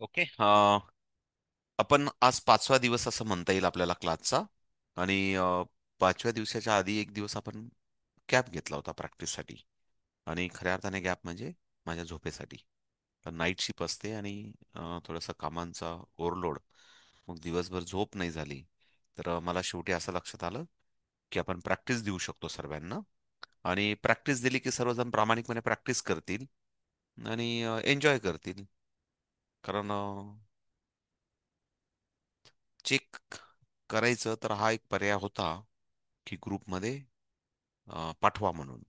Okay. आपण आज 5वा दिवस असं म्हणता येईल आपल्याला क्लासचा. आणि 5व्या दिवसाच्या आधी एक दिवस आपण गॅप घेतला होता प्रॅक्टिससाठी. आणि खऱ्या अर्थाने गॅप म्हणजे माझ्या झोपेसाठी. नाईट शिफ्ट असते आणि थोडंसं कामांचा ओव्हरलोड, मग दिवसभर झोप नाही झाली. तर मला शेवटी असं लक्षात आलं की आपण प्रॅक्टिस देऊ शकतो सर्वांना. आणि प्रॅक्टिस दिली की सर्वजण प्रामाणिकपणे प्रॅक्टिस करतील आणि एन्जॉय करतील. कारण चेक करायचं तर हा एक पर्याय होता की ग्रुपमध्ये पाठवा म्हणून,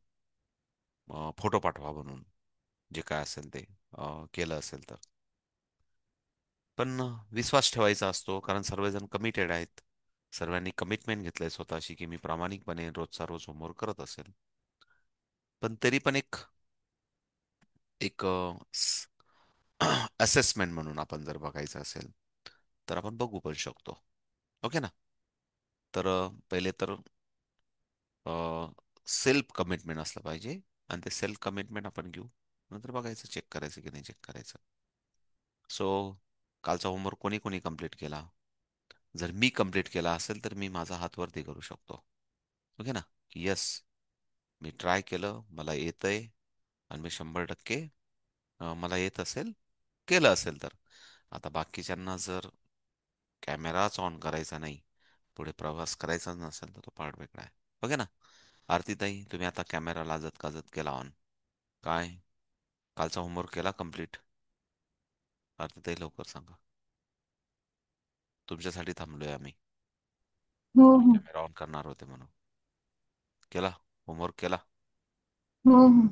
फोटो पाठवा म्हणून, जे काय असेल ते केलं असेल तर. पण विश्वास ठेवायचा असतो कारण सर्वजण कमिटेड आहेत. सर्वांनी कमिटमेंट घेतलंय स्वतःशी की मी प्रामाणिकपणे रोजचा रोज होमवर्क करत असेल. पण तरी पण एक एक असेसमेंट म्हणून आपण जर बघायचं असेल तर आपण बघू पण शकतो. ओके ना. तर पहिले तर सेल्फ कमिटमेंट असलं पाहिजे. आणि ते सेल्फ कमिटमेंट आपण घेऊ, नंतर बघायचं चेक करायचं की नाही चेक करायचं. सो कालचा होमवर्क कोणी कोणी कंप्लीट केला? जर मी कंप्लीट केला असेल तर मी माझा हात वरती करू शकतो. ओके ना. की यस, मी ट्राय केलं, मला येतंय आणि मी 100% मला येत असेल, केलं असेल तर. आता बाकीच्यांना जर कॅमेराच ऑन करायचा नाही, पुढे प्रवास करायचा नसेल तर तो पार्ट वेगळा आहे. ओके ना. आरतीताई, तुम्ही आता कॅमेरा लाजत गाजत केला ऑन. काय, कालचा होमवर्क केला कम्प्लीट? आरतीताई लवकर सांगा. तुमच्यासाठी थांबलोय आम्ही. हो तुम्ही हो कॅमेरा ऑन करणार होते म्हणून. केला? होमवर्क केला? हो हो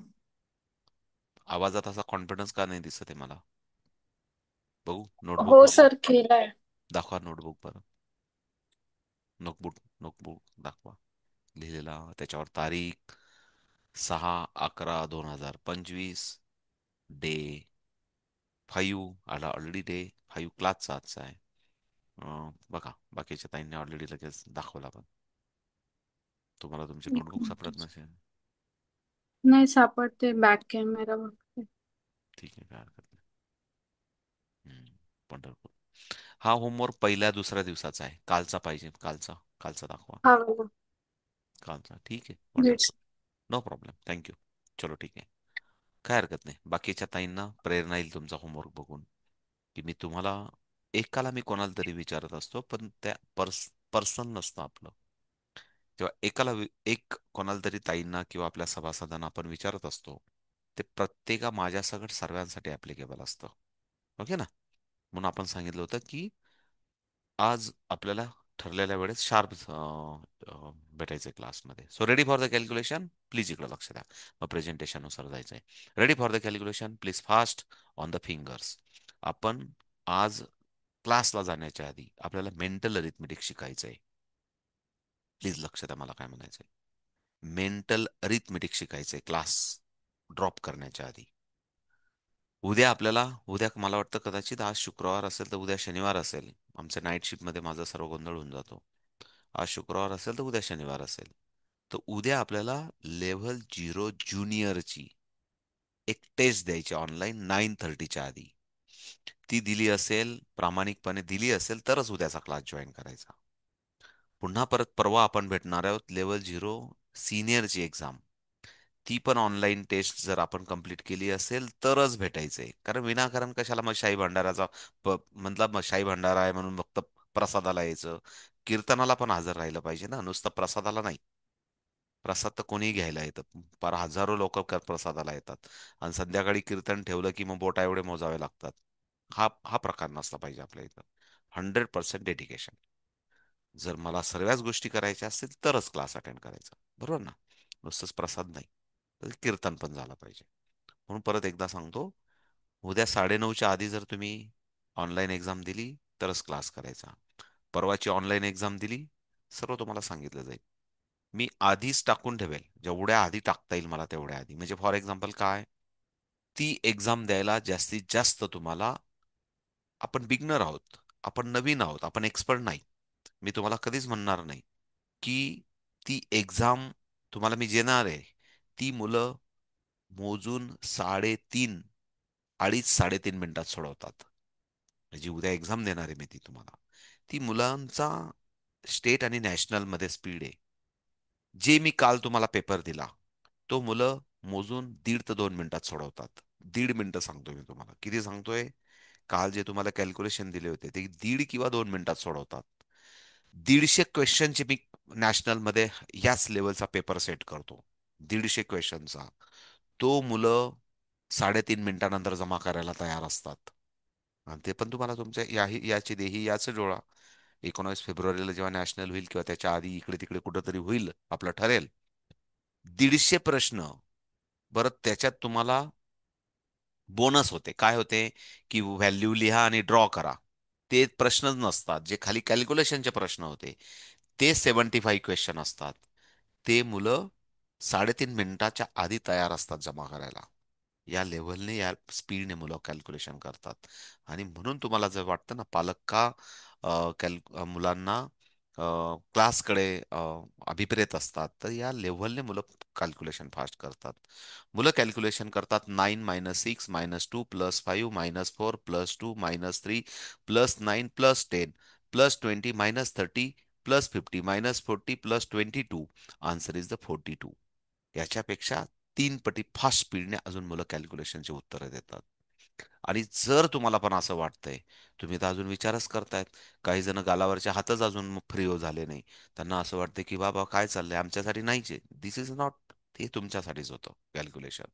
आवाजात असा कॉन्फिडन्स का नाही दिसत आहे मला? बघू नोटबुक हो बघू. सर केलाय. दाखवा नोटबुक बरं. नोटबुक नोटबुक दाखवा. लिहिलेला त्याच्यावर तारीख 6/11/2025. डे 5 आला ऑलरेडी. डे 5 क्लासचा आजचा आहे. बघा बाकीच्या ताईंनी ऑलरेडी लगेच दाखवला पण. तुम्हाला तुमची एक नोटबुक सापडत मिनिट. नसेल. नाही सापडते, बॅक कॅमेरा बघते. ठीक आहे, काय हरकत नाही. पंढरपूर. हा होमवर्क पहिल्या दुसऱ्या दिवसाचा आहे. कालचा पाहिजे, कालचा. कालचा दाखवा. हा बघा. कालचा ठीक आहे, नीट्स. वंडरफुल. No problem, thank you. चलो ठीक आहे. काय हरकत नाही. बाकीच्या ताईंना प्रेरणा येईल तुमचा होमवर्क बघून. की मी तुम्हाला, एकाला मी कोणाला तरी विचारत असतो पण त्या पर्सन नसतं आपलं. तेव्हा एक कोणाला तरी ताईंना किंवा आपल्या सभासदांना आपण विचारत असतो, ते प्रत्येका माझ्या सगळं सर्वांसाठी ऍप्लिकेबल असतं. ओके ना. म्हणून आपण सांगितलं होतं की आज आपल्याला ठरलेल्या वेळेस शार्प भेटायचंय क्लासमध्ये. So ready for the calculation, please इकडे लक्ष द्या. मग प्रेझेंटेशननुसार जायचंय. Ready for the calculation, please fast on the fingers. आपण आज क्लासला जाण्याच्या आधी आपल्याला मेंटल अरिथमेटिक शिकायचंय. प्लीज लक्ष द्या मला काय म्हणायचंय. मेंटल अरिथमेटिक शिकायचंय क्लास ड्रॉप करण्याच्या आधी. उद्या मला वाटतं कदाचित आज शुक्रवार असेल तर उद्या शनिवार असेल. आमच्या नाईट शिफ्टमध्ये माझा सर्व गोंधळ होऊन जातो. आज शुक्रवार असेल तर उद्या शनिवार असेल. तर उद्या आपल्याला लेव्हल 0 ज्युनियरची एक टेस्ट द्यायची ऑनलाईन 9:30च्या आधी. ती दिली असेल, प्रामाणिकपणे दिली असेल तरच उद्याचा क्लास जॉईन करायचा. पुन्हा परत परवा आपण भेटणार आहोत लेव्हल 0 सिनियरची एक्झाम. ती पण ऑनलाईन टेस्ट जर आपण कंप्लीट केली असेल तरच भेटायचंय. कारण विनाकारण कशाला मग शाही भंडाराचा मतलब मग शाही भंडारा आहे म्हणून फक्त प्रसादाला यायचं. कीर्तनाला पण हजर राहिलं पाहिजे ना, नुसतं प्रसादाला नाही. प्रसाद तर कोणीही घ्यायला येतं. पर हजारो लोक प्रसादाला येतात. आणि संध्याकाळी कीर्तन ठेवलं की मग बोटा एवढे मोजावे लागतात. हा हा प्रकार नसला पाहिजे आपल्या इथं. 100% डेडिकेशन. जर मला सर्वच गोष्टी करायच्या असतील तरच क्लास अटेंड करायचा. बरोबर ना. नुसतंच प्रसाद नाही, तर कीर्तन पण झालं पाहिजे. म्हणून परत एकदा सांगतो, उद्या 9:30च्या आधी जर तुम्ही ऑनलाईन एक्झाम दिली तरच क्लास करायचा. परवाची ऑनलाईन एक्झाम दिली, सर्व तुम्हाला सांगितलं जाईल. मी आधीच टाकून ठेवेल, जेवढ्या आधी टाकता येईल मला तेवढ्या आधी. म्हणजे फॉर एक्झाम्पल काय, ती एक्झाम द्यायला जास्तीत जास्त तुम्हाला, आपण बिगनर आहोत, आपण नवीन आहोत, आपण एक्सपर्ट नाही. मी तुम्हाला कधीच म्हणणार नाही की ती एक्झाम तुम्हाला मी देणार आहे. ती मुलं मोजून 3.5, 2.5 3 मिनिटात सोडवतात. जी उद्या एक्झाम देणार आहे मी ती तुम्हाला, ती मुलांचा स्टेट आणि नॅशनल मध्ये स्पीड आहे. जे मी काल तुम्हाला पेपर दिला, तो मुलं मोजून 1.5 ते 2 मिनिटात सोडवतात. 1.5 मिनिटं सांगतोय मी तुम्हाला. किती सांगतोय? काल जे तुम्हाला कॅल्क्युलेशन दिले होते ते 1.5 किंवा 2 मिनिटात सोडवतात. 150 क्वेश्चनचे मी नॅशनलमध्ये याच लेवलचा पेपर सेट करतो. 150 क्वेश्चनचा तो मुलं 3.5 मिनिटानंतर जमा करायला तयार असतात. आणि ते पण तुम्हाला तुमच्या याची देही याच डोळा. 19 फेब्रुवारीला जेव्हा नॅशनल होईल किंवा त्याच्या आधी इकडे तिकडे कुठंतरी होईल आपलं ठरेल. 150 प्रश्न. बरं त्याच्यात तुम्हाला बोनस होते. काय होते? की व्हॅल्यू लिहा आणि ड्रॉ करा. ते प्रश्नच नसतात. जे खाली कॅल्क्युलेशनचे प्रश्न होते ते 75 क्वेश्चन असतात. ते मुलं 3.5 मिनिटाच्या आधी तयार असतात जमा करायला. या लेव्हलने या स्पीडने मुलं कॅल्क्युलेशन करतात. आणि म्हणून तुम्हाला जर वाटतं ना पालक का मुलांना क्लासकडे अभिप्रेत असतात, तर या लेव्हलने मुलं कॅल्क्युलेशन फास्ट करतात. मुलं कॅल्क्युलेशन करतात 9 - 6 - 2 +5 - 4 +2 - 3 +9 + 10 +20 - 30 +50 -40 +22. Answer is the 42. याच्यापेक्षा 3 पटी फास्ट स्पीडने अजून मुलं कॅल्क्युलेशनची उत्तरं देतात. आणि जर तुम्हाला पण असं वाटतंय, तुम्ही तर अजून विचारच करतायत, काही जण गालावरचे हातच अजून फ्री झाले नाही, त्यांना असं वाटतं की बाबा काय चाललंय आमच्यासाठी नाहीच आहे. दिस इज नॉट. हे तुमच्यासाठीच होतं कॅल्क्युलेशन.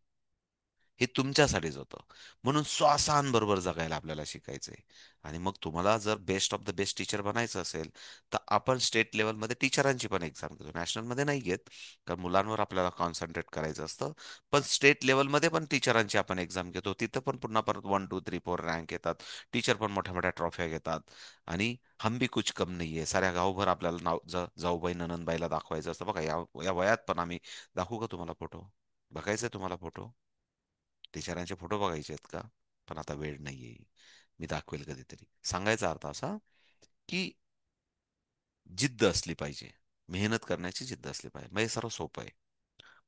हे तुमच्यासाठीच होतं. म्हणून श्वासांबरोबर जगायला आपल्याला शिकायचंय. आणि मग तुम्हाला जर best of the best teacher बनायचं असेल, तर आपण स्टेट लेवलमध्ये टीचरांची पण एक्झाम घेतो. नॅशनलमध्ये नाही घेत, कारण मुलांवर आपल्याला कॉन्सन्ट्रेट करायचं असतं. पण स्टेट लेवलमध्ये पण टीचरांची आपण एक्झाम घेतो. तिथं पण पुन्हा परत 1 2 3 4 रँक येतात. टीचर पण मोठ्या मोठ्या ट्रॉफ्या घेतात. आणि हम भी कुछ कम नाहीये. साऱ्या गावभर आपल्याला नाव जाऊबाई ननंदबाईला दाखवायचं असतं. बघा या या वयात पण आम्ही दाखवू का तुम्हाला फोटो? बघायचंय तुम्हाला फोटो? टीचरांचे फोटो बघायचे आहेत का? पण आता वेळ नाहीये. मी दाखवेल कधीतरी. सांगायचा अर्थ असा की जिद्द असली पाहिजे. मेहनत करण्याची जिद्द असली पाहिजे. मग हे सर्व सोपं आहे.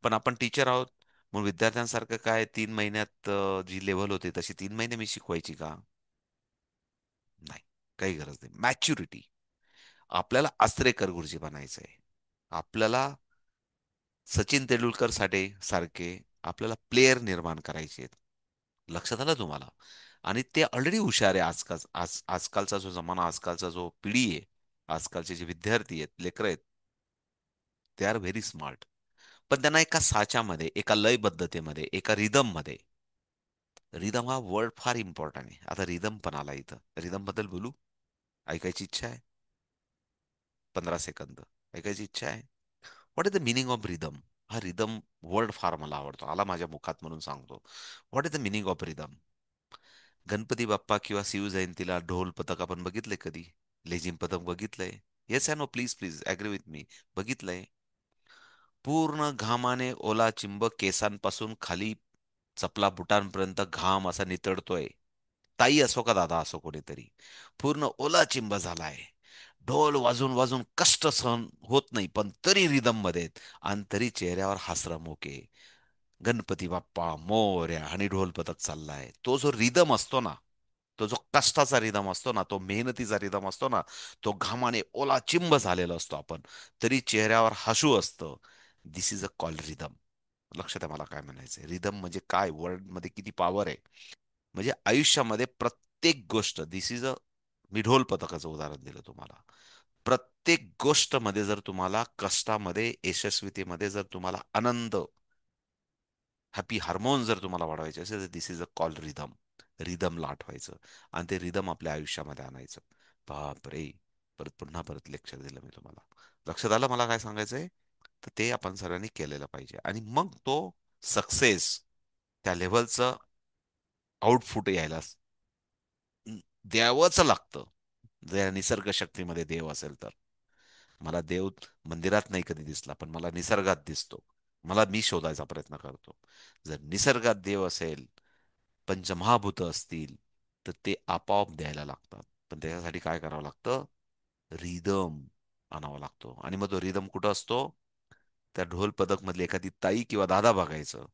पण आपण टीचर आहोत, मग विद्यार्थ्यांसारखं काय 3 महिन्यात जी लेव्हल होती तशी 3 महिने मी शिकवायची का? नाही. काही गरज नाही. मॅच्युरिटी. आपल्याला आचरेकर गुरुजी बनायचंय. आपल्याला सचिन तेंडुलकर सारखे आपल्याला प्लेयर निर्माण करायचे आहेत. लक्षात आलं तुम्हाला? आणि ते ऑलरेडी हुशार आहे. आजकालचा जो जमाना, आजकालचा जो पिढी आहे, आजकालचे जे विद्यार्थी आहेत, लेकर आहेत, दे आर व्हेरी स्मार्ट. पण त्यांना एका साच्यामध्ये, एका लयबद्धतेमध्ये, एका रिदम मध्ये. रिदम हा वर्ड फार इम्पॉर्टंट आहे. आता रिदम पण आला इथं. रिदम बद्दल बोलू? ऐकायची इच्छा आहे? 15 सेकंद ऐकायची इच्छा आहे. What is the meaning of rhythm? हा रिदम वर्ड फार मला आवडतो. आला माझ्या मुखात म्हणून सांगतो. What is the meaning of rhythm? Ganpati Bappa किंवा शिवजयंतीला ढोल पथक आपण बघितलंय कधी? लेझिम पथक बघितलंय? Yes no please please agree with me. बघितलंय? पूर्ण घामाने ओला चिंब, केसांपासून खाली चपला बुटांपर्यंत घाम असा नितळतोय. ताई असो का दादा असो कोणीतरी, पूर्ण ओला चिंब झालाय. ढोल वाजून वाजून कष्ट सहन होत नाही, पण तरी रिदम मध्ये आहेत. आणि तरी चेहऱ्यावर हास्यमुख. गणपती बाप्पा मोरया आणि ढोल पथक चाललाय. तो जो रिदम असतो ना, तो जो कष्टाचा रिदम असतो ना, तो मेहनतीचा रिदम असतो ना, तो घामाने ओला चिंब झालेला असतो आपण, तरी चेहऱ्यावर हसू असतं. दिस इज अ कॉल रिदम. लक्षात आहे मला काय म्हणायचंय? रिदम म्हणजे काय, वर्ड मध्ये किती पॉवर आहे. म्हणजे आयुष्यामध्ये प्रत्येक गोष्ट, दिस इज अ, मी ढोल पथकाचं उदाहरण दिलं तुम्हाला. प्रत्येक गोष्ट मध्ये जर तुम्हाला कष्टामध्ये, यशस्वीतेमध्ये जर तुम्हाला आनंद, हॅपी हार्मोन जर तुम्हाला वाढवायचे असेल, तर this is a call rhythm. रिदमला आठवायचं आणि ते रिदम आपल्या आयुष्यामध्ये आणायचं. बाप रे! परत लेक्चर दिलं मी तुम्हाला. लक्षात आलं मला काय सांगायचंय? तर ते आपण सर्वांनी केलेलं पाहिजे. आणि मग तो सक्सेस, त्या लेव्हलचं आउटफुट यायला द्यावंच लागतं. जर निसर्ग शक्तीमध्ये देव असेल तर. मला देव मंदिरात नाही कधी दिसला, पण मला निसर्गात दिसतो. मला मी शोधायचा प्रयत्न करतो. जर निसर्गात देव असेल, पंचमहाभूत असतील, तर ते आपोआप द्यायला लागतात. पण त्याच्यासाठी काय करावं लागतं? रिदम आणावा लागतो. आणि मग तो रिदम कुठं असतो? त्या ढोल पथक मधली एखादी ताई किंवा दादा बघायचं.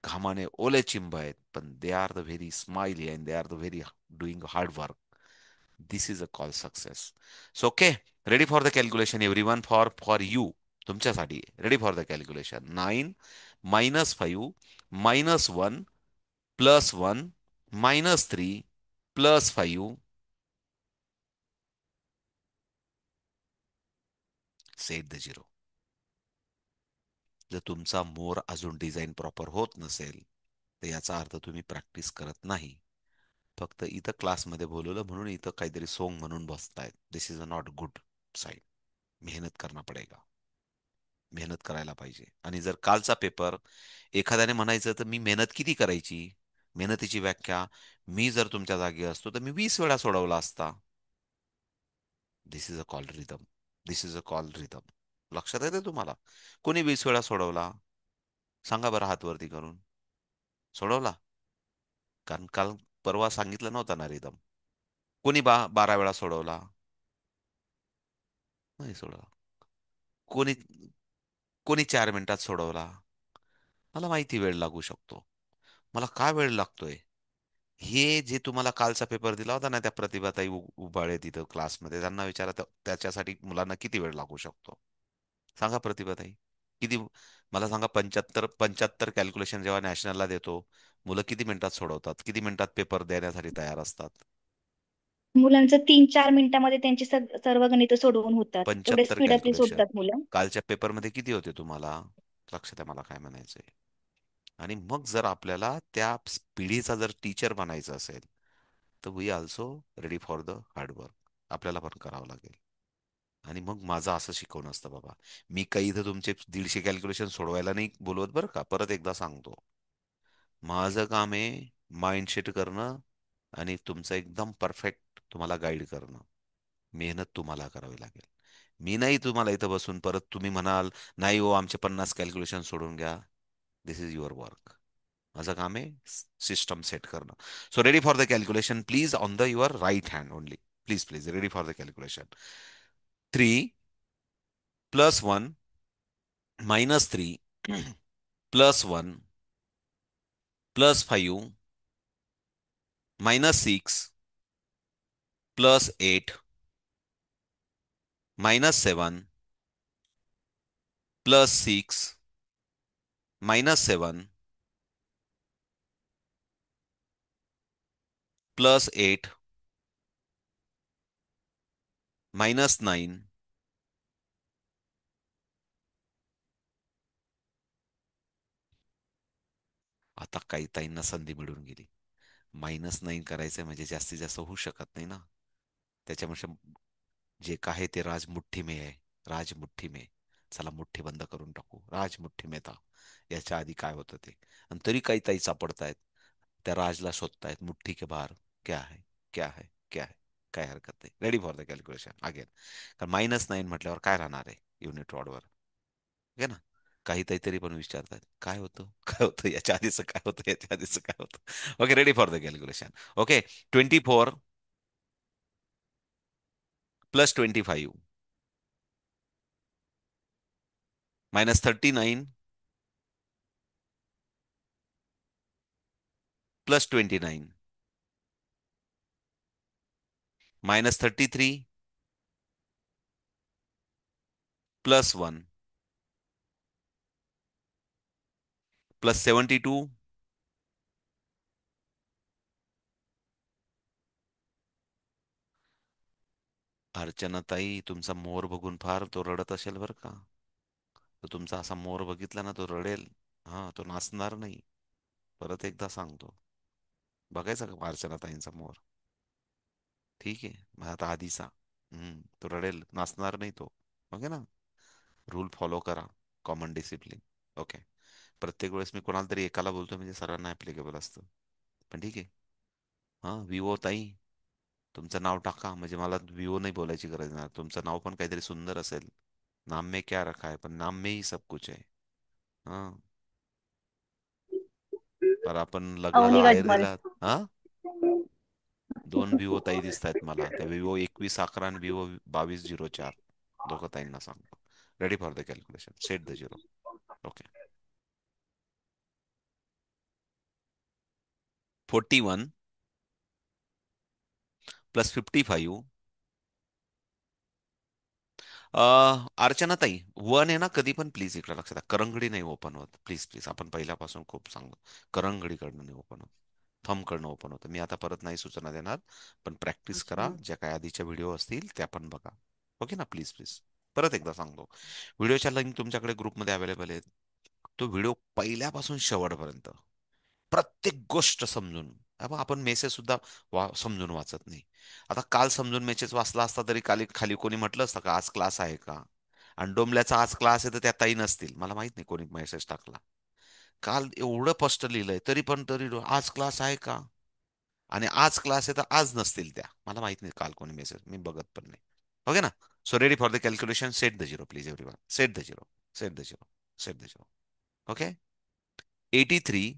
घामाने ओले चिंब आहेत, पण they are the very smiley and they are the very doing hard work. This is a call success. So okay, ready for the calculation every one, for you, तुमच्यासाठी. Ready for the calculation. 9 - 5 - 1 +1 -3 +5. Set the zero. जर तुमचा मोर अजून design proper होत नसेल, तर याचा अर्थ तुम्ही प्रॅक्टिस करत नाही. फक्त इथं क्लासमध्ये बोलवलं म्हणून इथं काहीतरी सोंग म्हणून बसतायत. This is a not good sign. मेहनत करना पडेगा. मेहनत करायला पाहिजे. आणि जर कालचा पेपर एखाद्याने म्हणायचं तर मी मेहनत किती करायची, मेहनतीची व्याख्या, मी जर तुमच्या जागी असतो तर मी 20 वेळा सोडवला असता. This is a call rhythm. This is a call rhythm. लक्षात येते तुम्हाला? कोणी 20 वेळा सोडवला? सांगा बरं हात वरती करून. सोडवला? कारण काल परवा सांगितलं नव्हतं ना रिदम. कोणी 12 वेळा सोडवला? नाही सोडवला. कोणी कोणी 4 मिनिटात सोडवला? मला माहिती वेळ लागू शकतो. मला का वेळ लागतोय? हे जे तुम्हाला कालचा पेपर दिला होता ना त्या प्रतिभाताई उबाळे तिथं क्लासमध्ये, त्यांना विचारा त्याच्यासाठी मुलांना किती वेळ लागू शकतो. सांगा प्रतिभाताई. किती? मला सांगा, 75 कॅल्क्युलेशन जेव्हा नॅशनलला देतो, मुलं किती मिनिटात सोडवतात, किती मिनिटात पेपर देण्यासाठी तयार असतात? मुलांचं 3-4 मिनिटांमध्ये त्यांची सर्व गणित सोडवून होतात, एवढे 75 स्पीडअपली कॅल्क्युलेशन. सोडतात मुलं. कालच्या पेपरमध्ये किती होते तुम्हाला? लक्षात आहे मला काय म्हणायचंय. आणि मग जर आपल्याला त्या पिढीचा जर टीचर बनायचं असेल, तर we also ready for the hard work. आपल्याला पण करावं लागेल. आणि मग माझं असं शिकवणं असतं बाबा. मी काही इथं तुमचे 150 कॅल्क्युलेशन सोडवायला नाही बोलवत बरं का, परत एकदा सांगतो. माझं काम आहे माइंडसेट करणं आणि तुमचं एकदम परफेक्ट तुम्हाला गाईड करणं. मेहनत तुम्हाला करावी लागेल. मी नाही तुम्हाला इथं बसून परत तुम्ही म्हणाल, नाही हो आमचे 50 कॅल्क्युलेशन सोडून घ्या. This is your work. माझं काम आहे सिस्टम सेट करणं. So ready for the calculation please, on the your right hand only. Please please ready for the calculation. 3 + 1 -3 +1 +5 -6 +8 -7 +6 -7 +8 -9. आता काही ताईंना संधी मिळून गेली. -9 करायचंय म्हणजे जास्तीत जास्त होऊ शकत नाही ना. त्याच्यामुळे जे काय ते राज मुठ्ठी में आहे. राज मुठ्ठी में. चला मुठ्ठी बंद करून टाकू. राज मुठ्ठी में था. याच्या आधी काय होतं ते. आणि तरी काही ताई सापडतायत. त्या राजला शोधतायत मुठ्ठी के बाहेर. क्या है, क्या है, क्या है. काय हरकत नाही. Ready for the calculation again. कारण -9 म्हटल्यावर काय राहणार आहे युनिट रॉडवर. ओके ना. काही तरी पण विचारतात काय होतं, काय होतं, याच्या आधीच काय होतं, याच्या आधीच काय होतं. Okay, ready for the calculation. Okay. 24 +25 -39 +29 -33 +1 +72 अर्चनाताई, तुमचा मोर बघून फार तो रडत असेल बरं का. तो तुमचा असा मोर बघितला ना तो रडेल. हा, तो नाचणार नाही. परत एकदा सांगतो. बघायचा का अर्चनाताईंचा मोर? ठीक आहे, मग आता आधीचा. तो रडेल, नाचणार नाही तो. ओके ना. रूल फॉलो करा. Common discipline. ओके. प्रत्येक वेळेस मी कोणाला तरी एकाला बोलतो म्हणजे सर्वांना ऍप्लिकेबल असतं. पण ठीक आहे. हा, विवो ताई, तुमचं नाव टाका म्हणजे मला विवो नाही बोलायची गरज नाही. तुमचं नाव पण काहीतरी सुंदर असेल. नाम में क्या रखा है, पण नाम में ही सब कुछ है. हा. पर आपण लग्नाला अवनी आहेर गजमल. दिला. हा. 2 विवो ताई दिसत आहेत मला, त्या विवो 2111 आणि विवो 2204. दोघं ताईंना सांगतो. Ready for the calculation. Set the zero. Okay. 41 +55. अर्चनाताई, वन आहे ना, कधी पण प्लीज इकडे लक्षात द्या, करंगडी नाही ओपन होत. प्लीज प्लीज, आपण पहिल्यापासून खूप सांगतो, करंगडीकडनं नाही ओपन होत, थंबकडनं ओपन होतं. मी आता परत नाही सूचना देणार, पण प्रॅक्टिस करा. अच्छा. ज्या काही आधीच्या व्हिडिओ असतील त्या पण बघा. ओके ना, प्लीज प्लीज. परत एकदा सांगतो, व्हिडिओच्या लिंक तुमच्याकडे ग्रुपमध्ये अवेलेबल आहेत. तो व्हिडिओ पहिल्यापासून शेवटपर्यंत प्रत्येक गोष्ट समजून. आपण मेसेज सुद्धा समजून वाचत नाही. आता काल समजून मेसेज वाचला असता तरी खाली खाली कोणी म्हटलं असतं का आज क्लास आहे का? आणि डोंबल्याचा आज क्लास आहे तर त्या ताई नसतील, मला माहित नाही कोणी मेसेज टाकला. काल एवढं स्पष्ट लिहिलंय तरी पण आज क्लास आहे का? आणि आज क्लास आहे तर आज नसतील त्या, मला माहित नाही काल कोणी मेसेज, मी बघत पण नाही. ओके ना. So ready for the calculation, set the zero please everyone, set the zero, set the zero, set the zero. Okay. 83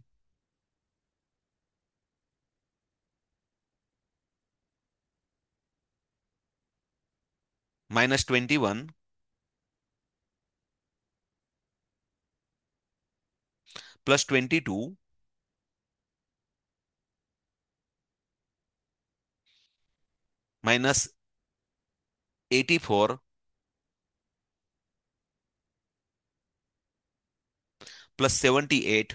-21 +22 -84 +78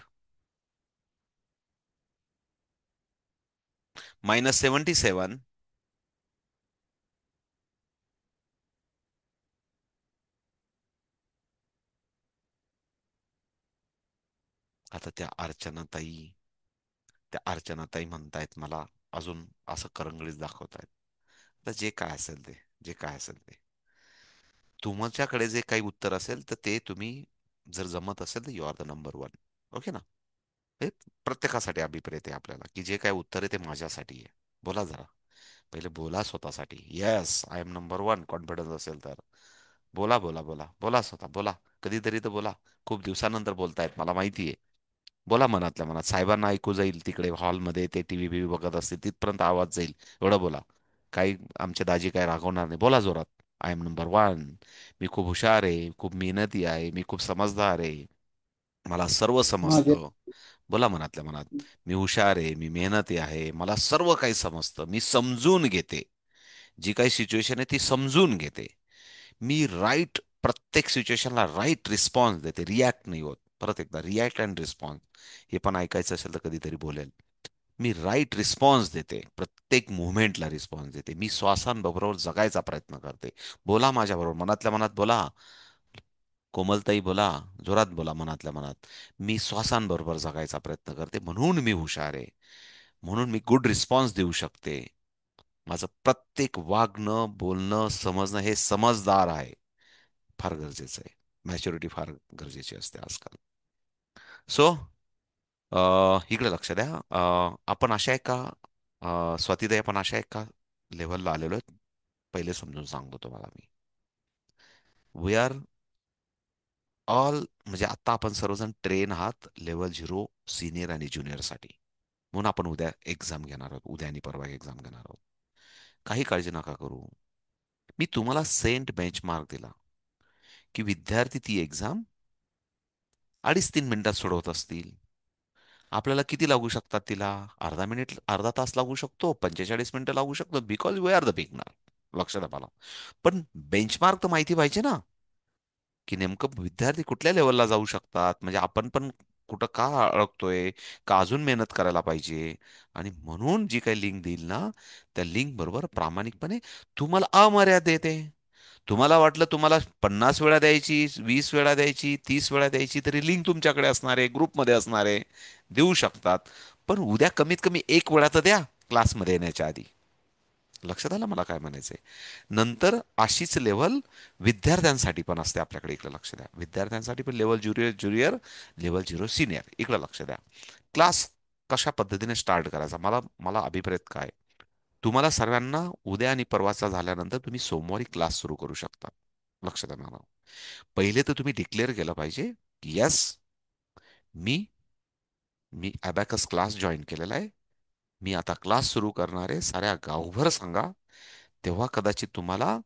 -77. आता त्या अर्चनाताई म्हणतायत मला अजून असं करंगळीच दाखवतायत. तर जे काय असेल ते, जे काय असेल ते, तुमच्याकडे जे काही उत्तर असेल तर ते तुम्ही, जर जमत असेल तर you are the number one. Okay ना. हे प्रत्येकासाठी अभिप्रेत आहे आपल्याला, की जे काय उत्तर आहे ते माझ्यासाठी आहे. बोला जरा, पहिले बोला स्वतःसाठी, yes I am number one, confidence असेल तर बोला बोला बोला बोला, स्वतः बोला. कधीतरी तर बोला. खूप दिवसानंतर बोलतायत मला माहिती आहे. बोला मनातल्या मनात, साहेबांना ऐकू जाईल तिकडे हॉलमध्ये, ते टीव्ही बीव्ही बघत असतील तिथपर्यंत आवाज जाईल, एवढं बोला. काही आमचे दाजी काय रागवणार नाही, बोला जोरात. I am number one. मी खूप हुशार आहे, खूप मेहनती आहे, मी खूप समजदार आहे, मला सर्व माझे समजतं. बोला मनातल्या मनात, मी हुशार आहे, मी मेहनती आहे, मला सर्व काही समजतं, मी समजून घेते, जी काही सिच्युएशन आहे ती समजून घेते. मी प्रत्येक सिच्युएशनला राईट रिस्पॉन्स देते, रिॲक्ट नाही होत. परत एकदा, रिॲक्ट अँड रिस्पॉन्स हे पण ऐकायचं असेल तर कधीतरी बोलेल. मी राईट रिस्पॉन्स देते, प्रत्येक मुव्हमेंटला रिस्पॉन्स देते, मी श्वासांबरोबर जगायचा प्रयत्न करते. बोला माझ्याबरोबर, मनातल्या मनात बोला. कोमलताई बोला, जोरात बोला मनातल्या मनात. मी श्वासांबरोबर जगायचा प्रयत्न करते, म्हणून मी हुशार आहे, म्हणून मी गुड रिस्पॉन्स देऊ शकते. माझं प्रत्येक वागणं, बोलणं, समजणं हे समजदार आहे. फार गरजेचं आहे. मॅच्युरिटी फार गरजेची असते आजकाल. सो इकडे लक्ष द्या. आपण अशा एका स्वातीताई, आपण अशा एका लेव्हलला आलेलो आहे. पहिले समजून सांगतो तुम्हाला मी. वी आर ऑल, म्हणजे आता आपण सर्वजण ट्रेन आहात लेवल 0 सिनियर आणि ज्युनियर साठी. म्हणून आपण उद्या एक्झाम घेणार आहोत, उद्या आणि परवा एक्झाम घेणार आहोत. काही काळजी नका करू. मी तुम्हाला सेंट बेंचमार्क दिला, की विद्यार्थी ती एक्झाम 2.5-3 मिनिटात सोडवत असतील. आपल्याला किती लागू शकतात तिला? अर्धा मिनिट, अर्धा तास लागू शकतो, 45 मिनिटं लागू शकतो, because we are the beginner. लक्षात आला. पण बेंचमार्क तर माहिती पाहिजे ना, की नेमकं विद्यार्थी कुठल्या लेवलला जाऊ शकतात, म्हणजे आपण पण कुठं का अडकतोय, का अजून मेहनत करायला पाहिजे. आणि म्हणून जी काही लिंक देईल ना, त्या लिंक बरोबर प्रामाणिकपणे तुम्हाला अमर्याद देते. तुम्हाला वाटलं तुम्हाला 50 वेळा द्यायची, 20 वेळा द्यायची, 30 वेळा द्यायची, तरी लिंक तुमच्याकडे असणार आहे, ग्रुपमध्ये असणार आहे, देऊ शकतात. पण उद्या कमीत कमी 1 वेळा तर द्या क्लासमध्ये येण्याच्या आधी. लक्षात आलं मला काय म्हणायचंय? नंतर अशीच लेवल विद्यार्थ्यांसाठी पण असते आपल्याकडे. इकडे लक्ष द्या, विद्यार्थ्यांसाठी पण level junior junior, level 0 senior. इकडे लक्ष द्या. क्लास कशा पद्धतीने स्टार्ट करायचा, मला मला अभिप्रेत काय, तुम्हाला सर्वांना उद्या आणि परवाचा झाल्यानंतर तुम्ही सोमवारी क्लास सुरू करू शकता. लक्ष द्या मला. पहिले तर तुम्ही डिक्लेअर केलं पाहिजे, की येस, मी मी अबॅकस क्लास जॉईन केलेला आहे, मी आता क्लास सुरू करणार आहे, साऱ्या गावभर सांगा. तेव्हा कदाचित तुम्हाला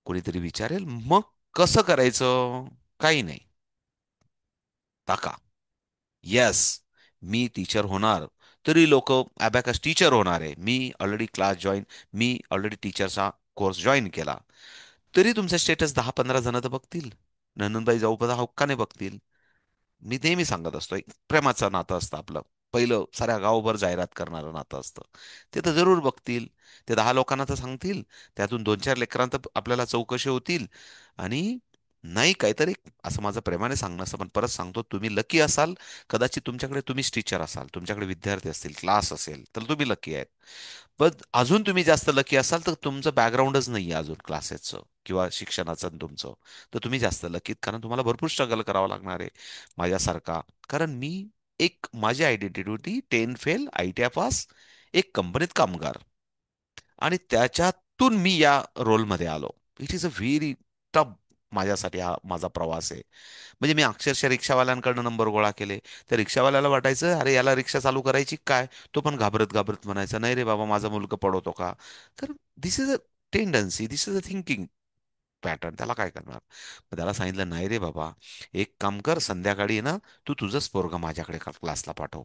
कोणीतरी विचारेल, मग कसं करायचं? काही नाही, टाका, येस, मी टीचर होणार, तरी लोक अबॅकस टीचर होणार आहे, मी ऑलरेडी टीचरचा कोर्स जॉईन केला, तरी तुमचा स्टेटस 10-15 जण तर बघतील. नंदनबाई जाऊपदा हक्काने बघतील. मी नेहमी सांगत असतो, एक प्रेमाचं नातं असतं आपलं. पहिलं साऱ्या गावभर जाहिरात करणारं नातं असतं. ते तर जरूर बघतील. ते 10 लोकांना तर सांगतील. त्यातून 2-4 लेकरांत आपल्याला चौकशी होतील. आणि नाही काहीतरी, असं माझं प्रेमाने सांगणं असं, पण परत सांगतो, तुम्ही लकी असाल. कदाचित तुमच्याकडे तुम्हीच टीचर असाल, तुमच्याकडे विद्यार्थी असतील, क्लास असेल, तर तुम्ही लकी आहेत. पण अजून तुम्ही जास्त लकी असाल तर तुमचं बॅकग्राऊंडच नाहीये अजून क्लासेसचं किंवा शिक्षणाचं आणि तुमचं, तर तुम्ही जास्त लकीत, कारण तुम्हाला भरपूर स्ट्रगल करावं लागणार आहे माझ्यासारखा. कारण मी, एक माझी आयडेंटिटी होती 10 फेल, ITI पास, एक कंपनीत कामगार, आणि त्याच्यातून मी या रोलमध्ये आलो. It is a very tough, माझ्यासाठी हा माझा प्रवास आहे. म्हणजे मी अक्षरशः रिक्षावाल्यांकडनं नंबर गोळा केले. त्या रिक्षावाल्याला वाटायचं, अरे याला रिक्षा चालू करायची काय. तो पण घाबरत घाबरत म्हणायचा, नाही रे बाबा, माझा मुलगा पडवतो का. तर this is a tendency, this is a thinking pattern. त्याला काय करणार. मग त्याला सांगितलं, नाही रे बाबा, एक काम कर, संध्याकाळी आहे ना, तू तुझंच पोरगा माझ्याकडे क्लासला पाठव.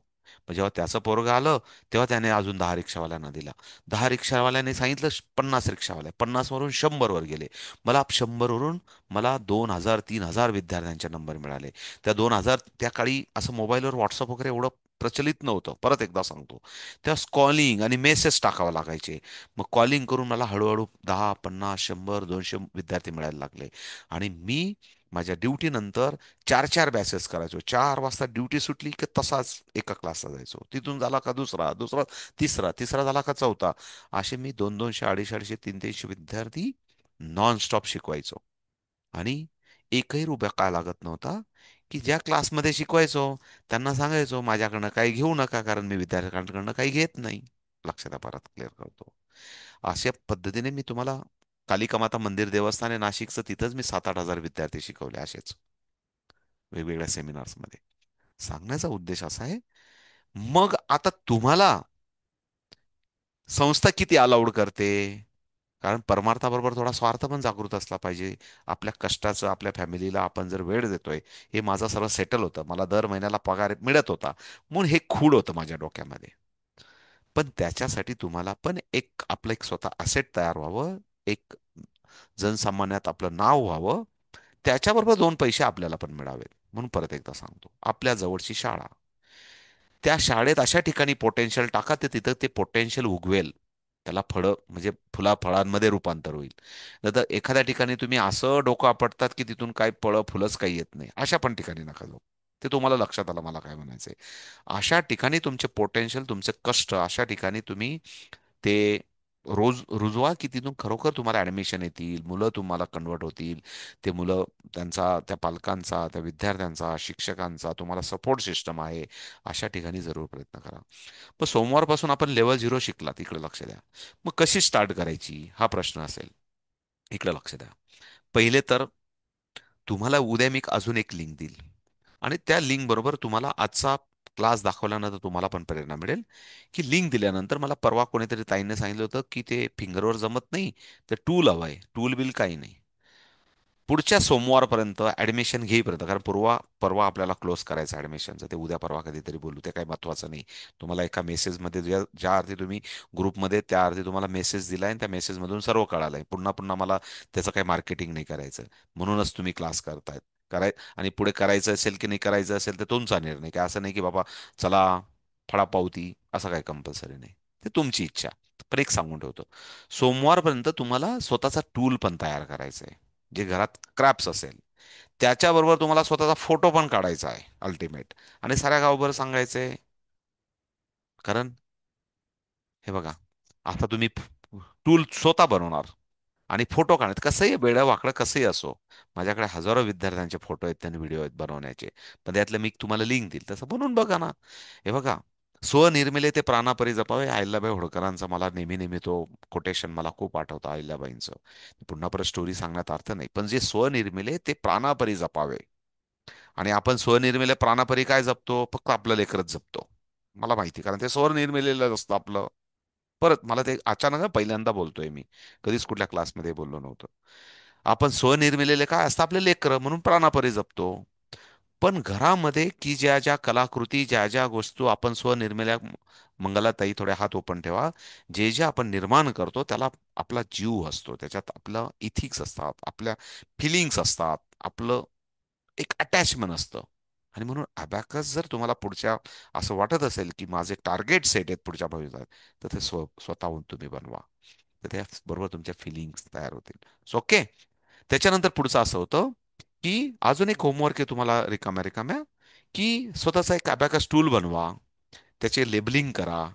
मग जेव्हा त्याचं पोरगा आलं, तेव्हा त्याने अजून 10 रिक्षावाल्यांना दिला. 10 रिक्षावाल्याने सांगितलं, 50 रिक्षावाले, 50 वरून 100 वर गेले. मला 100 वरून मला 2,000-3,000 विद्यार्थ्यांचे नंबर मिळाले. त्या 2,000, त्या काळी असं मोबाईलवर व्हॉट्सअप वगैरे एवढं प्रचलित नव्हतं. परत एकदा सांगतो, त्या कॉलिंग आणि मेसेज टाकावे लागायचे. मग कॉलिंग करून मला हळूहळू 10, 50, 100, 200 विद्यार्थी मिळायला लागले. आणि मी माझ्या ड्युटी नंतर 4-4 बॅचेस करायचो. 4 वाजता ड्युटी सुटली की तसाच एका क्लासला जायचो. तिथून झाला का दुसरा, दुसरा तिसरा, तिसरा झाला का चौथा. असे मी 200-200, 250-250, 300-300 विद्यार्थी नॉन स्टॉप शिकवायचो. आणि एकही रुपया काय लागत नव्हता. की ज्या क्लासमध्ये शिकवायचो त्यांना सांगायचो, माझ्याकडनं काही घेऊ नका, कारण मी विद्यार्थ्यांकडनं काही घेत नाही. लक्षात परत क्लिअर करतो. अशा पद्धतीने मी तुम्हाला, कालिका माता मंदिर देवस्थान आहे नाशिकचं, तिथंच मी 7-8 हजार विद्यार्थी शिकवले असेच, वेगवेगळ्या सेमिनार्समध्ये. सांगण्याचा उद्देश असा आहे. मग आता तुम्हाला संस्था किती अलाउड करते. कारण परमार्थाबरोबर थोडा स्वार्थ पण जागृत असला पाहिजे. आपल्या कष्टाचं, आपल्या फॅमिलीला आपण जर वेळ देतोय, हे माझं सर्व सेटल होतं, मला दर महिन्याला पगार मिळत होता, म्हणून हे खूड होतं माझ्या डोक्यामध्ये. पण त्याच्यासाठी तुम्हाला पण एक आपलं एक स्वतः असेट तयार व्हावं, एक जनसामान्यात आपलं नाव व्हावं, त्याच्याबरोबर 2 पैसे आपल्याला पण मिळावेत. म्हणून परत एकदा सांगतो, आपल्या जवळची शाळा, त्या शाळेत अशा ठिकाणी पोटेन्शियल टाका ते तिथं ते पोटेन्शियल उगवेल. त्याला फळं म्हणजे फुला फळांमध्ये रूपांतर होईल. नाही तर एखाद्या ठिकाणी तुम्ही असं डोकं आपटतात की तिथून काही फळं फुलंच काही येत नाही, अशा पण ठिकाणी नका जाऊ. ते तुम्हाला लक्षात आलं मला काय म्हणायचंय. अशा ठिकाणी तुमचे पोटेन्शियल, तुमचे कष्ट, अशा ठिकाणी तुम्ही ते रोज रुजवा की तिथून खरोखर तुम्हाला ऍडमिशन येतील, मुलं तुम्हाला कन्वर्ट होतील. ते मुलं, त्यांचा, त्या पालकांचा, त्या विद्यार्थ्यांचा, शिक्षकांचा तुम्हाला सपोर्ट सिस्टम आहे. अशा ठिकाणी जरूर प्रयत्न करा. पण सोमवारपासून आपण लेवल 0 शिकलात, इकडे लक्ष द्या. मग कशी स्टार्ट करायची हा प्रश्न असेल. इकडे लक्ष द्या. पहिले तर तुम्हाला उद्या मी अजून एक लिंक देईल, आणि त्या लिंक बरोबर तुम्हाला आजचा क्लास दाखवल्यानंतर तुम्हाला पण प्रेरणा मिळेल. की लिंक दिल्यानंतर मला परवा कोणीतरी ताईंनी सांगितलं होतं की ते फिंगरवर जमत नाही, तर टूल हवंय. टूल बिल काही नाही. पुढच्या सोमवारपर्यंत ऍडमिशन घेईपर्यंत, कारण परवा आपल्याला क्लोज करायचं ऍडमिशनचं, ते उद्या परवा कधीतरी बोलू, ते काही महत्वाचं नाही. तुम्हाला एका मेसेजमध्ये, ज्या अर्थी तुम्ही ग्रुपमध्ये, त्या अर्थी तुम्हाला मेसेज दिलाय आणि त्या मेसेजमधून सर्व कळालंय. पुन्हा पुन्हा मला त्याचं काही मार्केटिंग नाही करायचं. म्हणूनच तुम्ही क्लास करतायत. आणि पुढे करायचं असेल की नाही करायचं असेल तर तुमचा निर्णय. काय असं नाही की बाबा चला फळा पावती, असं काही कंपल्सरी नाही. ते तुमची इच्छा. पण एक सांगून ठेवतो, सोमवारपर्यंत तुम्हाला स्वतःचा टूल पण तयार करायचा आहे. जे घरात क्रॅप्स असेल, त्याच्याबरोबर तुम्हाला स्वतःचा फोटो पण काढायचा आहे अल्टिमेट, आणि साऱ्या गावभर सांगायचंय. कारण हे बघा, आता तुम्ही टूल स्वतः बनवणार आणि फोटो काढण्यात कसंही वेडं वाकडं कसंही असो. माझ्याकडे हजारो विद्यार्थ्यांचे फोटो आहेत, त्यांनी व्हिडिओ आहेत बनवण्याचे. पण त्यातलं मी तुम्हाला लिंक देईल, तसं बनवून बघा ना. हे बघा, स्वनिर्मिले ते प्राणापरी जपावे, अहिल्याबाई होळकरांचा मला नेहमी नेहमी तो कोटेशन मला खूप आठवतं अहिल्याबाईंचं. पुन्हा परत स्टोरी सांगण्यात अर्थ नाही, पण जे स्वनिर्मिले ते प्राणापरी जपावे. आणि आपण स्वनिर्मिले प्राणापरी काय जपतो, फक्त आपलं लेकरच जपतो. मला माहिती, कारण ते स्वनिर्मिलेलं असतं आपलं. परत मला ते अचानक पहिल्यांदा बोलतोय मी, कधीच कुठल्या क्लासमध्ये बोललो नव्हतं. आपण स्वनिर्मिलेले काय असतं, आपले लेकरं, म्हणून प्राणापरी जपतो. पण घरामध्ये की ज्या ज्या कलाकृती, ज्या ज्या वस्तू आपण स्वनिर्मिल्या मंगलाताई थोडे हात ओपन ठेवा. जे जे आपण निर्माण करतो त्याला आपला जीव असतो, त्याच्यात आपलं इथिक्स असतात, आपल्या फिलिंग्स असतात, आपलं एक अटॅचमेंट असतं. आणि म्हणून अबॅकस जर तुम्हाला पुढच्या असं वाटत असेल की माझे टार्गेट सेट आहेत पुढच्या भविष्यात, तर ते स्वतःहून तुम्ही बनवा. तर त्या बरोबर तुमच्या फिलिंग्स तयार होतील. ओके. त्याच्यानंतर पुढचं असं होतं की अजून एक होमवर्क आहे तुम्हाला रिकाम्या रिकाम्या, की स्वतःचा एक अबॅकस टूल बनवा. त्याचे लेबलिंग करा.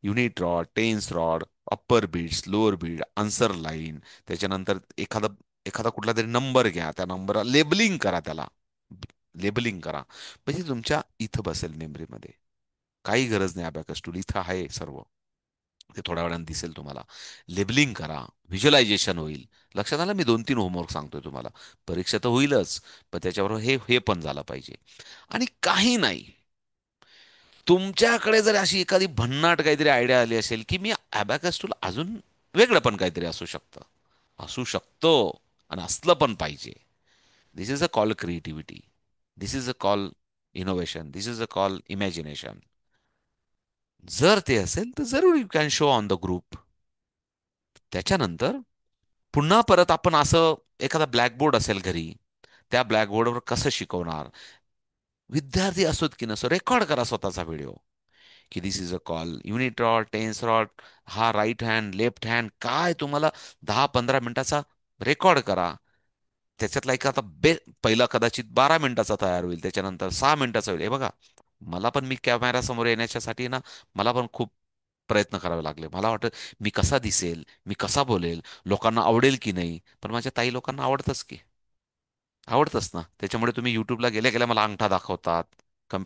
Unit rod, tens rod, upper beats, lower beat, answer line. त्याच्यानंतर एखादा कुठला तरी नंबर घ्या, त्या नंबरला लेबलिंग करा, त्याला लेबलिंग करा. म्हणजे तुमच्या इथं बसेल मेमरीमध्ये. काही गरज नाही अबॅकस टूल, इथं आहे सर्व. ते थोड्या वेळाने दिसेल तुम्हाला. लेबलिंग करा, व्हिज्युअलायझेशन होईल. लक्षात आलं, मी 2-3 होमवर्क सांगतोय तुम्हाला. परीक्षा तर होईलच, पण त्याच्याबरोबर हे हे पण झालं पाहिजे. आणि काही नाही, तुमच्याकडे जर अशी एखादी भन्नाट काहीतरी आयडिया आली असेल की मी अबॅकस टूल अजून वेगळं पण काहीतरी असू शकतं, असू शकतो, आणि असलं पण पाहिजे. This is a call creativity. This is a call innovation. This is a call imagination. जर ते असेल तर जरूर you can show on the group. त्याच्यानंतर पुन्हा परत आपण असं एखादा ब्लॅकबोर्ड असेल घरी, त्या ब्लॅकबोर्डवर कसं शिकवणार. विद्यार्थी असोत की नसो, रेकॉर्ड करा स्वतःचा व्हिडिओ, की this is a call unit rod, tens rod, हा राईट हँड, लेफ्ट हँड, काय तुम्हाला 10-15 मिनिटाचा रेकॉर्ड करा. त्याच्यातला एक आता पहिला कदाचित 12 मिनिटाचा तयार होईल, त्याच्यानंतर 6 मिनिटाचा होईल. हे बघा, मला पण मी कॅमेऱ्यासमोर येण्याच्यासाठी ना, मला पण खूप प्रयत्न करावे लागले. मला वाटतं मी कसा दिसेल, मी कसा बोलेल, लोकांना आवडेल की नाही. पण माझ्या ताई लोकांना आवडतंच की, आवडतंच ना. त्याच्यामुळे तुम्ही युट्यूबला गेल्या गेल्या मला अंगठा दाखवतात,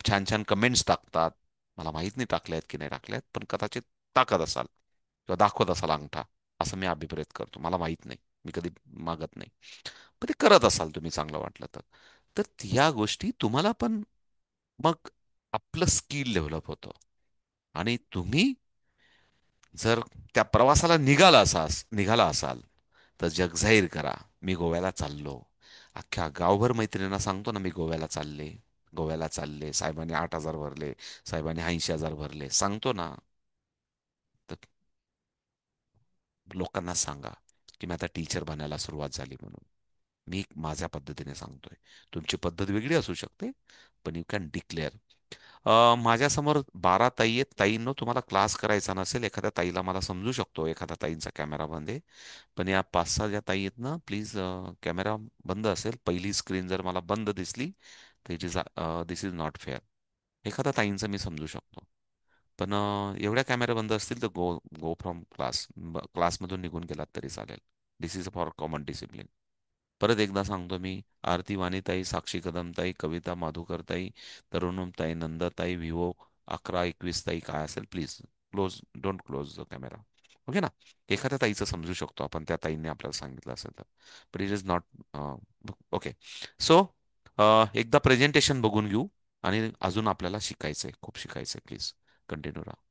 छान छान कमेंट्स टाकतात. मला माहित नाही टाकल्यात की नाही टाकल्यात, पण कदाचित टाकत असाल किंवा दाखवत असाल अंगठा, असं मी अभिप्रेत करतो. मला माहित नाही, मी कधी मागत नाही. पण ते करत असाल तुम्ही, चांगलं वाटलं तर. तर या गोष्टी तुम्हाला पण मग आपलं स्किल डेव्हलप होतं. आणि तुम्ही जर त्या प्रवासाला निघाला असाल, तर जगजाहीर करा, मी गोव्याला चाललो. अख्ख्या गावभर मैत्रिणींना सांगतो ना, मी गोव्याला चालले, गोव्याला चालले, साहेबांनी 8,000 भरले, साहेबांनी 80,000 भरले, सांगतो ना. तर लोकांना सांगा की मी आता टीचर बनायला सुरुवात झाली म्हणून. मी माझ्या पद्धतीने सांगतोय. तुमची पद्धत वेगळी असू शकते, पण यू कॅन डिक्लेअर. माझ्यासमोर 12 ताई आहेत. ताईंनो, तुम्हाला क्लास करायचा नसेल, एखाद्या ताईला मला समजू शकतो, एखाद्या ताईंचा कॅमेरा बंद आहे. पण या 5-6 ज्या ताई आहेत ना, प्लीज, कॅमेरा बंद असेल, पहिली स्क्रीन जर मला बंद दिसली, तर it is this is not fair. एखाद्या ताईंचं मी समजू शकतो. पण एवढ्या कॅमेरे बंद असतील तर गो गो फ्रॉम क्लासमधून निघून गेलात तरी चालेल. दिस इज फॉर कॉमन डिसिप्लिन. परत एकदा सांगतो मी, आरती वाणीताई, साक्षी कदमताई, कविता माधुकरताई, तरुणमताई, नंदाताई, विवो 11-21 ताई, काय असेल, please close, don't close the camera. Okay ना. एखाद्या ताईचं समजू शकतो आपण, त्या ताईंनी आपल्याला सांगितलं असेल तर. But it is not okay. So एकदा प्रेझेंटेशन बघून घेऊ. आणि अजून आपल्याला शिकायचंय, खूप शिकायचंय. प्लीज कंटिन्यू राहा.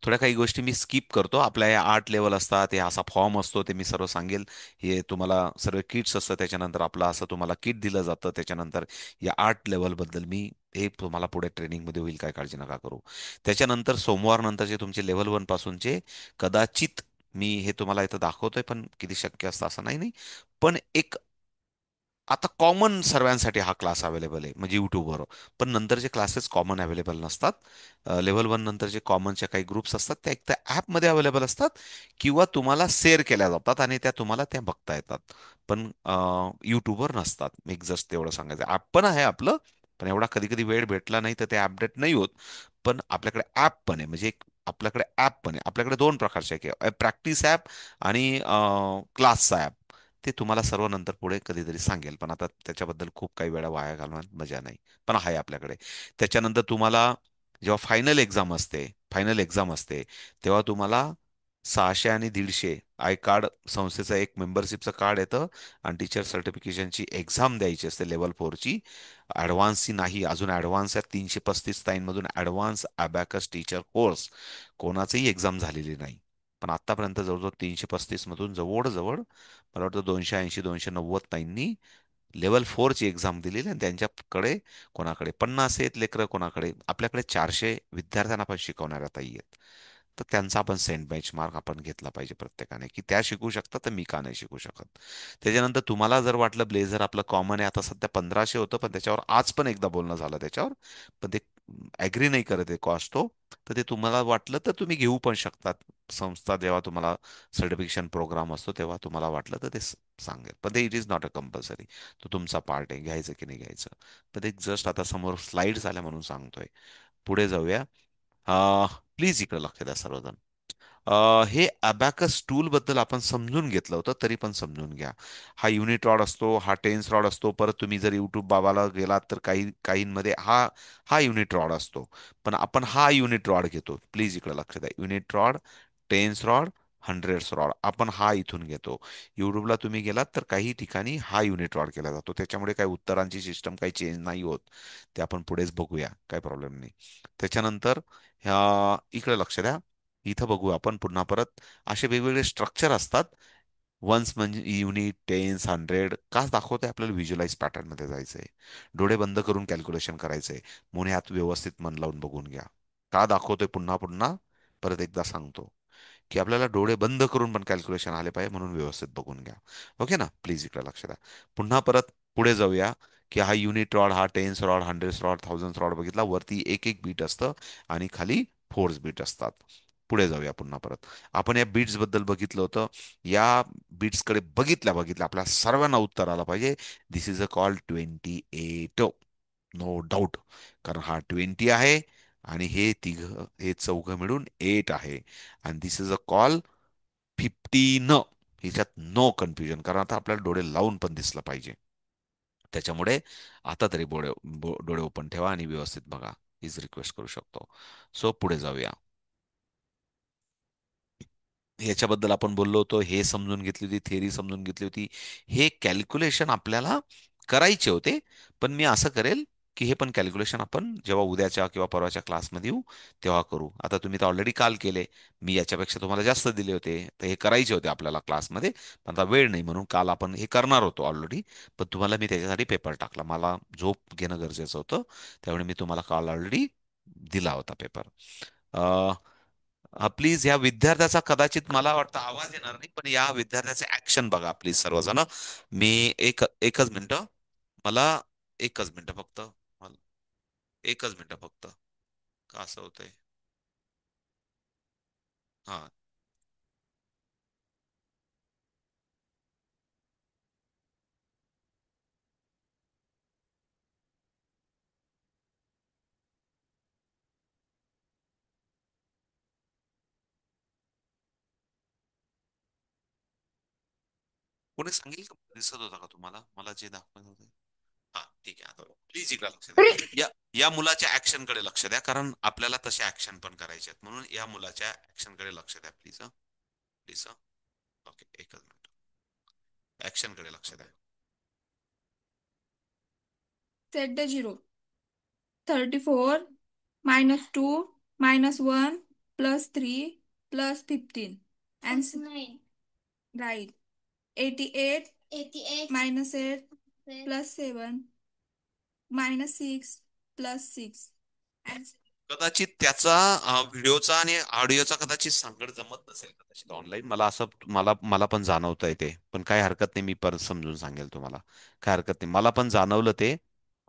थोड्या काही गोष्टी मी स्किप करतो. आपल्या या 8 लेवल असतात, हे असा फॉर्म असतो, ते मी सर्व सांगेल. हे तुम्हाला सर्व किट्स असतं, त्याच्यानंतर आपलं असं तुम्हाला किट दिलं जातं. त्याच्यानंतर या 8 लेवलबद्दल मी हे तुम्हाला पुढे ट्रेनिंगमध्ये होईल, काय काळजी नका करू. त्याच्यानंतर सोमवार नंतरचे तुमचे लेवल 1 पासूनचे कदाचित मी हे तुम्हाला इथं दाखवतोय, पण किती शक्य असतं असं नाही. पण एक आता कॉमन सर्वांसाठी हा क्लास अवेलेबल आहे म्हणजे युट्यूबवर. पण नंतरचे क्लासेस कॉमन अवेलेबल नसतात. लेव्हल 1 नंतरचे कॉमनच्या काही ग्रुप्स असतात, त्या एक तर ॲपमध्ये अवेलेबल असतात, किंवा तुम्हाला शेअर केल्या जातात आणि त्या तुम्हाला त्या बघता येतात. पण युट्यूबवर नसतात. एक जस्ट तेवढं सांगायचं. ॲप पण आहे आपलं, पण एवढा कधी कधी वेळ भेटला नाही तर ते अपडेट नाही होत. पण आपल्याकडे ॲप पण आहे, म्हणजे एक आपल्याकडे ॲप पण आहे. आपल्याकडे दोन प्रकारचे आहे, प्रॅक्टिस ॲप आणि क्लासचा ॲप. ते तुम्हाला सर्व नंतर पुढे कधीतरी सांगेल, पण आता त्याच्याबद्दल खूप काही वेळा वाया घालवण्यात मजा नाही. पण आहे आपल्याकडे. त्याच्यानंतर तुम्हाला जेव्हा फायनल एक्झाम असते तेव्हा तुम्हाला 600 आणि 150 आय कार्ड, संस्थेचं एक मेंबरशिपचं कार्ड येतं. आणि टीचर सर्टिफिकेशनची एक्झाम द्यायची असते लेवल 4ची. ॲडव्हान्सची नाही, अजून ॲडव्हान्स आहे. 335 ताईंमधून ॲडव्हान्स अबॅकस टीचर कोर्स कोणाचीही एक्झाम झालेली नाही. पण आतापर्यंत जवळजवळ 335 मधून जवळजवळ मला वाटतं 280-290 ताईंनी लेवल 4ची एक्झाम दिलेली आणि त्यांच्याकडे कोणाकडे 50 आहेत लेकरं, कोणाकडे आपल्याकडे 400 विद्यार्थ्यांना पण शिकवणाऱ्या ताई आहेत. तर त्यांचा आपण सेंट बेंचमार्क आपण घेतला पाहिजे प्रत्येकाने, की त्या शिकू शकतात तर मी का नाही शिकू शकत. त्याच्यानंतर तुम्हाला जर वाटलं ब्लेझर आपलं कॉमन आहे, आता सध्या 1500 होतं, पण त्याच्यावर आज पण एकदा बोलणं झालं त्याच्यावर, पण ते ॲग्री नाही करत आहे कॉस्ट तो. तर ते तुम्हाला वाटलं तर तुम्ही घेऊ पण शकतात. संस्था जेव्हा तुम्हाला सर्टिफिकेशन प्रोग्राम असतो तेव्हा तुम्हाला वाटलं तर ते सांगेल, पण ते it is not a compulsory. तो तुमचा पार्ट आहे, घ्यायचं की नाही घ्यायचं. तर ते जस्ट आता समोर स्लाइड्स आल्या म्हणून सांगतोय. पुढे जाऊया. प्लीज इकडे लक्ष द्या सर्वजण. हे अबॅकस टूल बद्दल आपण समजून घेतलं होतं, तरी पण समजून घ्या. हा युनिट रॉड असतो, हा टेन्स रॉड असतो. परत तुम्ही जर युट्यूब बाबाला गेलात तर काही काहींमध्ये हा हा युनिट रॉड असतो. पण आपण हा युनिट रॉड घेतो. प्लीज इकडे लक्ष द्या. Unit rod, tens rod, hundreds rod आपण हा इथून घेतो. युट्यूबला तुम्ही गेलात तर काही ठिकाणी हा युनिट रॉड केला जातो. त्याच्यामुळे काही उत्तरांची सिस्टम काही चेंज नाही होत. ते आपण पुढेच बघूया, काही प्रॉब्लेम नाही. त्याच्यानंतर इकडे लक्ष द्या. इथं बघू आपण पुन्हा परत. असे वेगवेगळे स्ट्रक्चर असतात. वन्स म्हणजे युनिट, टेन्स, हंड्रेड का दाखवते आपल्याला व्हिज्युअलाइज पॅटर्न मध्ये जायचंय. डोळे बंद करून कॅल्क्युलेशन करायचंय. म्हणून ह्यात व्यवस्थित मन लावून बघून घ्या. का दाखवतोय पुन्हा पुन्हा परत एकदा सांगतो, की आपल्याला डोळे बंद करून पण कॅल्क्युलेशन आले पाहिजे, म्हणून व्यवस्थित बघून घ्या. ओके ना, प्लीज इकडे लक्ष द्या. पुन्हा परत पुढे जाऊया, की हा युनिट रॉड, हा tens rod, hundreds rod, thousand rod बघितला. वरती एक एक बीट असतं आणि खाली फोर्स बीट असतात. पुढे जाऊया पुन्हा परत. आपण या बीट्स बद्दल बघितलं होतं. या बीट्स कडे बघितल्या बघितल्या आपल्या सर्वांना उत्तर आलं पाहिजे. This is a call 28, no doubt. कारण हा 20 आहे आणि हे चौघं मिळून 8 आहे. आणि दिस इज अ कॉल 15. ह्याच्यात नो कन्फ्युजन, कारण आता आपल्याला डोळे लावून पण दिसलं पाहिजे. त्याच्यामुळे आता तरी डोळे ओपन ठेवा आणि व्यवस्थित बघा. हीच रिक्वेस्ट करू शकतो. सो पुढे जाऊया. ह्याच्याबद्दल आपण बोललो होतो, हे समजून घेतली होती, थेअरी समजून घेतली होती. हे कॅल्क्युलेशन आपल्याला करायचे होते. पण मी असं करेल, की हे पण कॅल्क्युलेशन आपण जेव्हा उद्याच्या किंवा परवाच्या क्लासमध्ये येऊ तेव्हा करू. आता तुम्ही तर ऑलरेडी काल केले. मी याच्यापेक्षा तुम्हाला जास्त दिले होते, तर हे करायचे होते आपल्याला क्लासमध्ये. पण आता वेळ नाही म्हणून काल आपण हे करणार होतो ऑलरेडी. पण तुम्हाला मी त्याच्यासाठी पेपर टाकला. मला झोप घेणं गरजेचं होतं. त्यामुळे मी तुम्हाला काल ऑलरेडी दिला होता पेपर. प्लीज या विद्यार्थ्याचा कदाचित मला वाटतं आवाज येणार नाही, पण या विद्यार्थ्याचे ऍक्शन बघा प्लीज सर्वजण. मी एकच मिनिटं. मला एकच मिनिटं फक्त. मला एकच मिनिटं फक्त. का असं होतंय? हा. कोणी सांगेल का, दिसत होता का तुम्हाला मला जे दाखवत होते? हा ठीक आहे. आता प्लीज इकडे लक्ष द्या. अरे, या मुलाच्या ऍक्शन कडे लक्ष द्या, कारण आपल्याला तसे ऍक्शन पण करायचे आहेत. म्हणून या मुलाच्या ऍक्शन कडे लक्ष द्या प्लीज. प्लीज. ओके, एकच मिनिट. ऍक्शन कडे लक्ष द्या. Set the zero. 34 minus 2 minus 1 plus 3 plus 15. And plus 9. Right. 88 minus 8 plus 7 minus 6 plus 6. And कदाचित त्याचा व्हिडिओचा आणि ऑडिओचा कदाचित सांगड जमत नसेल कदाचित ऑनलाईन. मला असं मला पण जाणवतं ते, पण काही हरकत नाही. मी परत समजून सांगेल तुम्हाला. काय हरकत नाही, मला पण जाणवलं ते.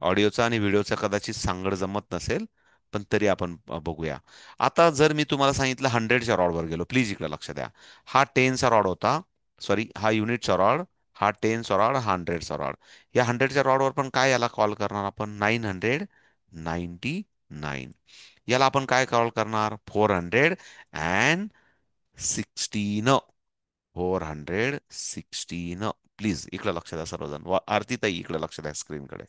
ऑडिओचा आणि व्हिडिओचा कदाचित सांगड जमत नसेल, पण तरी आपण बघूया. आता जर मी तुम्हाला सांगितलं 100च्या रॉडवर गेलो, प्लीज इकडे लक्ष द्या. हा 10चा रॉड होता. सॉरी, हा युनिटचा रॉड, हा 10चा रॉड, हा 100चा रॉड. या 100च्या रॉडवर पण काय याला कॉल करणार आपण? 999. याला आपण काय कॉल करणार? 416. 416. प्लीज इकडे लक्ष द्या सर्वजण. आरती ताई इकडे लक्ष द्या स्क्रीनकडे.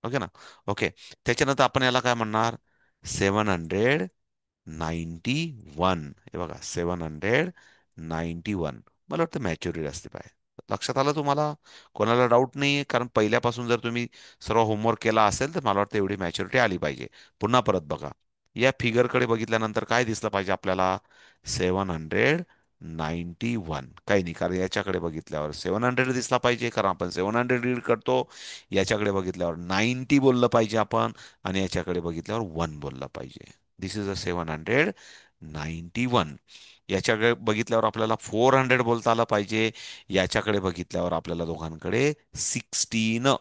ओके ना? ओके. त्याच्यानंतर आपण याला काय म्हणणार? 791. हे बघा, 791. मला वाटतं मॅच्युरिटी असते पाय. लक्षात आलं तुम्हाला? कोणाला डाऊट नाही? कारण पहिल्यापासून जर तुम्ही सर्व होमवर्क केला असेल तर मला वाटतं एवढी मॅच्युरिटी आली पाहिजे. पुन्हा परत बघा. या फिगरकडे बघितल्यानंतर काय दिसलं पाहिजे आपल्याला? 791. 91. काही नाही, कारण याच्याकडे बघितल्यावर 700 दिसला पाहिजे, कारण आपण 700 रीड करतो. याच्याकडे बघितल्यावर 90 बोललं पाहिजे आपण, आणि याच्याकडे बघितल्यावर 1 बोललं पाहिजे. दिस इज अ 791. याच्याकडे बघितल्यावर आपल्याला 400 बोलता आलं पाहिजे. याच्याकडे बघितल्यावर आपल्याला दोघांकडे 16,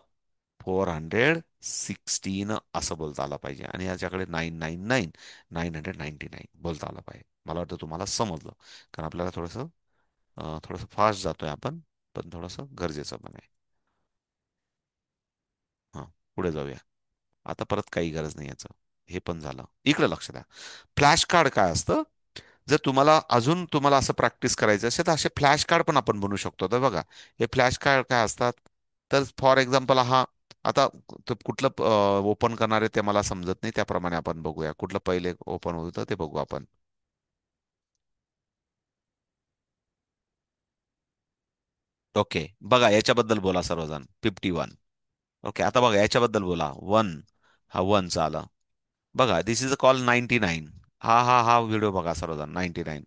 416 असं बोलता आलं पाहिजे. आणि याच्याकडे 999, 999 बोलता आलं पाहिजे. मला वाटतं तुम्हाला समजलं, कारण आपल्याला थोडंसं फास्ट जातोय आपण, पण थोडंसं गरजेचं पण आहे. हां, पुढे जाऊया. आता परत काही गरज नाही याचं. हे पण झालं. इकडे लक्ष द्या. फ्लॅश कार्ड काय असतं? जर तुम्हाला असं प्रॅक्टिस करायचं असेल तर असे फ्लॅश कार्ड पण आपण बनवू शकतो. तर बघा, हे फ्लॅश कार्ड काय असतात? तर फॉर एक्झाम्पल आता कुठलं ओपन करणार आहे ते मला समजत नाही, त्याप्रमाणे आपण बघूया. कुठलं पहिले ओपन होतं ते बघू आपण. ओके, बघा याच्याबद्दल बोला सर्वजण. 51. ओके, आता बघा याच्याबद्दल बोला. हा वन आला. बघा, दिस इज अ कॉल 99. हा हा हा व्हिडिओ बघा सर्वजण. 99.